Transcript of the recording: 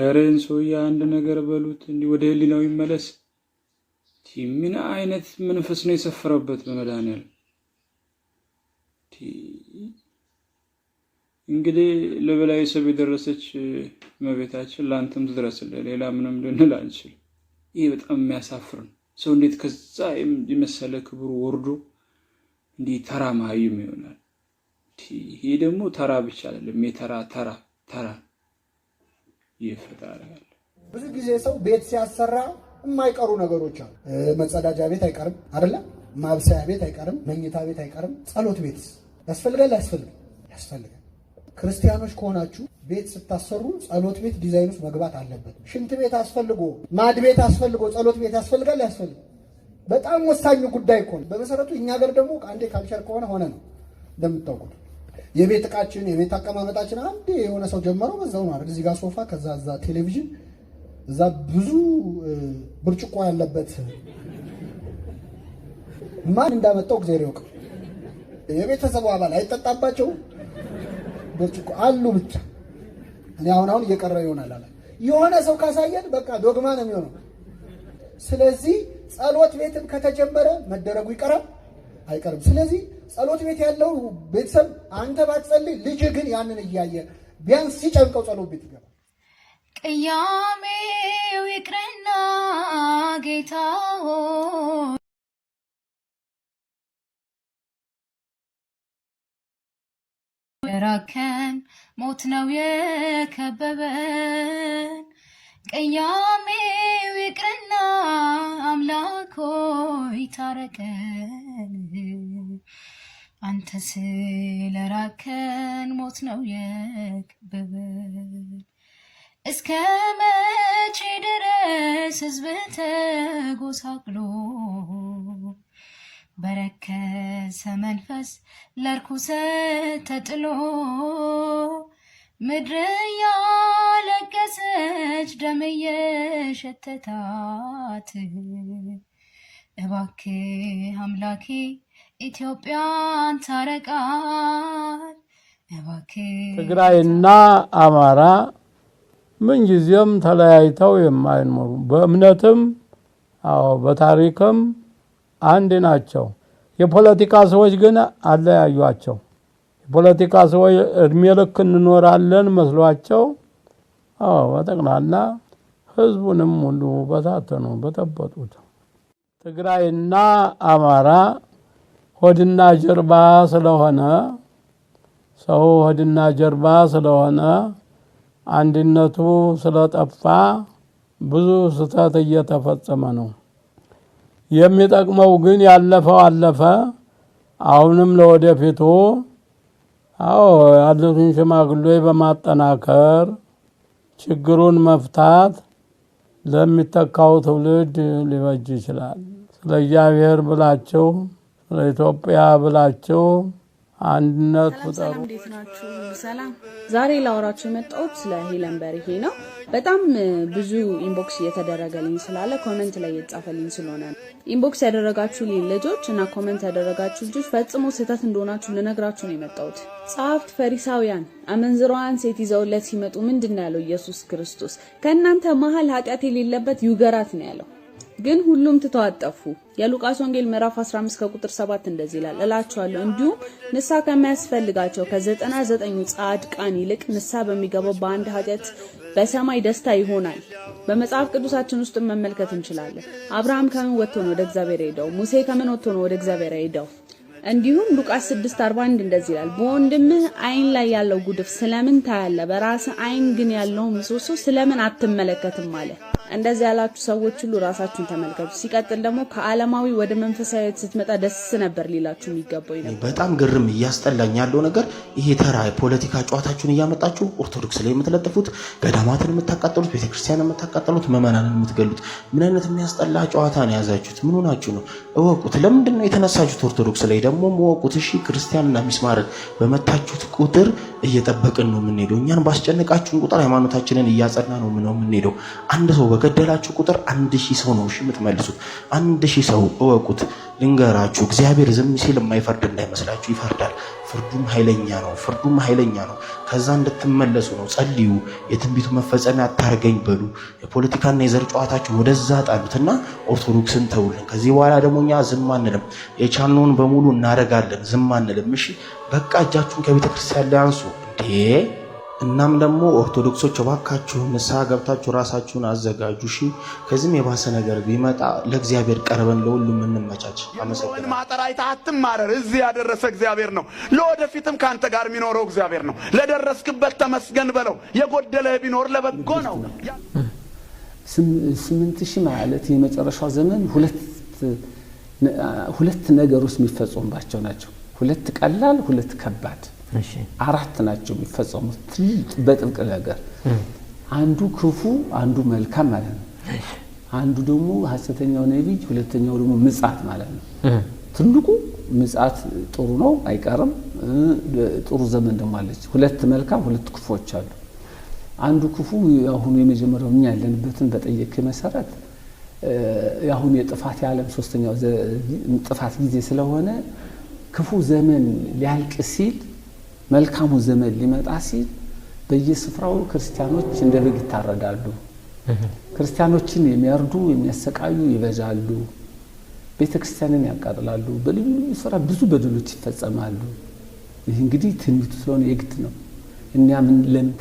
ረን ሶያ አንድ ነገር በሉት እንዲህ ወደ ህሊናው ይመለስ። ምን አይነት መንፈስ ነው የሰፈረበት በመድኃኒዓለም። እንግዲህ ለበላይ ሰብ የደረሰች እመቤታችን ላንተም ትድረስልህ። ሌላ ምንም ልንል አንችል። ይሄ በጣም የሚያሳፍር ነው። ሰው እንዴት ከዛ የመሰለ ክብሩ ወርዶ እንዲህ ተራ መሃይም ይሆናል? ይሄ ደግሞ ተራ ብቻ አይደለም፣ ተራ ይፈታራል። ብዙ ጊዜ ሰው ቤት ሲያሰራ የማይቀሩ ነገሮች አሉ። መጸዳጃ ቤት አይቀርም አይደለ? ማብሰያ ቤት አይቀርም፣ መኝታ ቤት አይቀርም። ጸሎት ቤት ያስፈልጋል። ክርስቲያኖች ከሆናችሁ ቤት ስታሰሩ ጸሎት ቤት ዲዛይን ውስጥ መግባት አለበት። ሽንት ቤት አስፈልጎ፣ ማድ ቤት አስፈልጎ ጸሎት ቤት ያስፈልጋል። በጣም ወሳኝ ጉዳይ እኮ ነው። በመሰረቱ እኛ ሀገር ደግሞ አንዴ ካልቸር ከሆነ ሆነ ነው። እንደምታውቁት የቤት ዕቃችን የቤት አቀማመጣችን አንዴ የሆነ ሰው ጀመረው በዛው ነው አይደል? እዚህ ጋር ሶፋ፣ ከዛ እዛ ቴሌቪዥን፣ እዛ ብዙ ብርጭቆ ያለበት ማን እንዳመጣው እግዚአብሔር ያውቅ። የቤተሰቡ አባል አይጠጣባቸው ብርጭቆ አሉ ብቻ። እኔ አሁን እየቀረ ይሆናል አለ የሆነ ሰው ካሳየን በቃ ዶግማ ነው የሚሆነው። ስለዚህ ጸሎት ቤትም ከተጀመረ መደረጉ ይቀራል አይቀርም። ስለዚህ ጸሎት ቤት ያለው ቤተሰብ አንተ ባትጸልይ ልጅ ግን ያንን እያየ ቢያንስ ሲጨንቀው ጸሎት ቤት ይገባል። ቅያሜው ይቅርና ጌታ ራከን ሞት ነው የከበበን። ቅያሜው ይቅርና አምላክ ሆይ ታረቀን። አንተ ስለራከን ሞት ነው የከበበን። እስከ መቼ ድረስ ሕዝብ ተጎሳቅሎ በረከሰ መንፈስ ለርኩሰት ተጥሎ ምድር ያለቀሰች ደም የሸተታት እባክህ አምላኬ ኢትዮጵያን ታረቃት። እባክህ ትግራይና አማራ ምን ጊዜም ተለያይተው የማይኖሩ በእምነትም በታሪክም አንድ ናቸው። የፖለቲካ ሰዎች ግን አለያዩአቸው። የፖለቲካ ሰዎች እድሜ ልክ እንኖራለን መስሏቸው በጠቅላላ ህዝቡንም ሁሉ በታተኑ በጠበጡት። ትግራይና አማራ ሆድና ጀርባ ስለሆነ ሰው ሆድና ጀርባ ስለሆነ አንድነቱ ስለጠፋ ብዙ ስህተት እየተፈጸመ ነው። የሚጠቅመው ግን ያለፈው አለፈ። አሁንም ለወደፊቱ ያሉትን ሽማግሌዎች በማጠናከር ችግሩን መፍታት ለሚተካው ትውልድ ሊበጅ ይችላል። ስለ እግዚአብሔር ብላችሁ ስለ ኢትዮጵያ ብላችሁ አንድነት ፍጠሩ። እንዴት ናችሁ? ሰላም። ዛሬ ላወራችሁ የመጣሁት ስለ ሄለን በርሄ ነው። በጣም ብዙ ኢንቦክስ እየተደረገልኝ ስላለ ኮሜንት ላይ እየተጻፈልኝ ስለሆነ ኢንቦክስ ያደረጋችሁልኝ ልጆች እና ኮሜንት ያደረጋችሁ ልጆች ፈጽሞ ስህተት እንደሆናችሁ ልነግራችሁ ነው የመጣሁት። ጸሐፍት ፈሪሳውያን አመንዝራዋን ሴት ይዘውለት ሲመጡ ምንድነው ያለው ኢየሱስ ክርስቶስ? ከእናንተ መሃል ኃጢአት የሌለበት ይውገራት ነው ያለው። ግን ሁሉም ተተዋጠፉ። የሉቃስ ወንጌል ምዕራፍ 15 ከቁጥር 7 እንደዚህ ይላል፣ እላችኋለሁ እንዲሁም ንስሐ ከሚያስፈልጋቸው ከ99 ጻድቃን ይልቅ ንስሐ በሚገባው በአንድ ኃጢአት በሰማይ ደስታ ይሆናል። በመጽሐፍ ቅዱሳችን ውስጥ መመልከት እንችላለን። አብርሃም ከምን ወጥቶ ነው ወደ እግዚአብሔር ሄደው? ሙሴ ከምን ወጥቶ ነው ወደ እግዚአብሔር ሄደው? እንዲሁም ሉቃስ 6:41 እንደዚህ ይላል፣ በወንድምህ አይን ላይ ያለው ጉድፍ ስለምን ታያለህ? በራስህ አይን ግን ያለው ምሰሶ ስለምን አትመለከትም አለ። እንደዚህ ያላችሁ ሰዎች ሁሉ ራሳችሁን ተመልከቱ። ሲቀጥል ደግሞ ከዓለማዊ ወደ መንፈሳዊ ስትመጣ ደስ ነበር ሊላችሁ የሚገባው ነበር። በጣም ግርም እያስጠላኝ ያለው ነገር ይሄ ተራ ፖለቲካ ጨዋታችሁን እያመጣችሁ ኦርቶዶክስ ላይ የምትለጥፉት፣ ገዳማትን የምታቃጠሉት፣ ቤተክርስቲያንን የምታቃጠሉት፣ ምዕመናንን የምትገሉት ምን አይነት የሚያስጠላ ጨዋታ ነው ያዛችሁት? ምን ሆናችሁ ነው? እወቁት። ለምንድን ነው የተነሳችሁት? ኦርቶዶክስ ላይ ደግሞ እወቁት። እሺ ክርስቲያንና ሚስማርን በመታችሁት ቁጥር እየጠበቅን ነው የምንሄደው። እኛን ባስጨነቃችሁን ቁጥር ሃይማኖታችንን እያጸና ነው የምንሄደው። አንድ ሰው በገደላችሁ ቁጥር 1000 ሰው ነው የምትመልሱት። 1000 ሰው እወቁት። ልንገራችሁ፣ እግዚአብሔር ዝም ሲል የማይፈርድ እንዳይመስላችሁ፣ ይፈርዳል። ፍርዱም ኃይለኛ ነው። ከዛ እንድትመለሱ ነው። ጸልዩ። የትንቢቱ መፈጸሚያ አታርገኝ በሉ። የፖለቲካና የዘር ጨዋታችሁን ወደዛ ጣሉትና ኦርቶዶክስን ተውልን። ከዚህ በኋላ ደግሞ እኛ ዝም አንልም። የቻልነውን በሙሉ እናደርጋለን። ዝም አንልም። እሺ በቃ እጃችሁን ከቤተ ክርስቲያን ላይ አንሱ እንዴ! እናም ደግሞ ኦርቶዶክሶች እባካችሁ ንስሐ ገብታችሁ ራሳችሁን አዘጋጁ። እሺ ከዚህም የባሰ ነገር ቢመጣ ለእግዚአብሔር ቀርበን ለሁሉም እንመቻች። አመሰግናለሁ። ማጠር አይተህ አትማረር። እዚህ ያደረሰ እግዚአብሔር ነው። ለወደፊትም ካንተ ጋር የሚኖረው እግዚአብሔር ነው። ለደረስክበት ተመስገን በለው። የጎደለህ ቢኖር ለበጎ ነው። 8000 ማለት የመጨረሻው ዘመን ሁለት ነገሮች የሚፈጸሙባቸው ናቸው። ሁለት ቀላል፣ ሁለት ከባድ፣ 4 ናቸው የሚፈጸሙት በጥብቅ ነገር። አንዱ ክፉ፣ አንዱ መልካም ማለት ነው። አንዱ ደግሞ ሐሰተኛው ነብይ፣ ሁለተኛው ደግሞ ምጽአት ማለት ነው። ትልቁ ምጽአት ጥሩ ነው አይቀርም። ጥሩ ዘመን ደግሞ አለች። ሁለት መልካም፣ ሁለት ክፉዎች አሉ። አንዱ ክፉ አሁን የመጀመሪያው እኛ ያለንበትን በጠየቅ መሰረት አሁን የጥፋት የዓለም ሶስተኛው ጥፋት ጊዜ ስለሆነ ክፉ ዘመን ሊያልቅ ሲል መልካሙ ዘመን ሊመጣ ሲል በየስፍራው ክርስቲያኖች እንደ በግ ይታረዳሉ። ክርስቲያኖችን የሚያርዱ የሚያሰቃዩ ይበዛሉ። ቤተክርስቲያንን ያቃጥላሉ። በልዩ ልዩ ስራ ብዙ በደሎች ይፈጸማሉ። ይህ እንግዲህ ትንቢቱ ስለሆነ የግድ ነው። እኛ ምን ለምን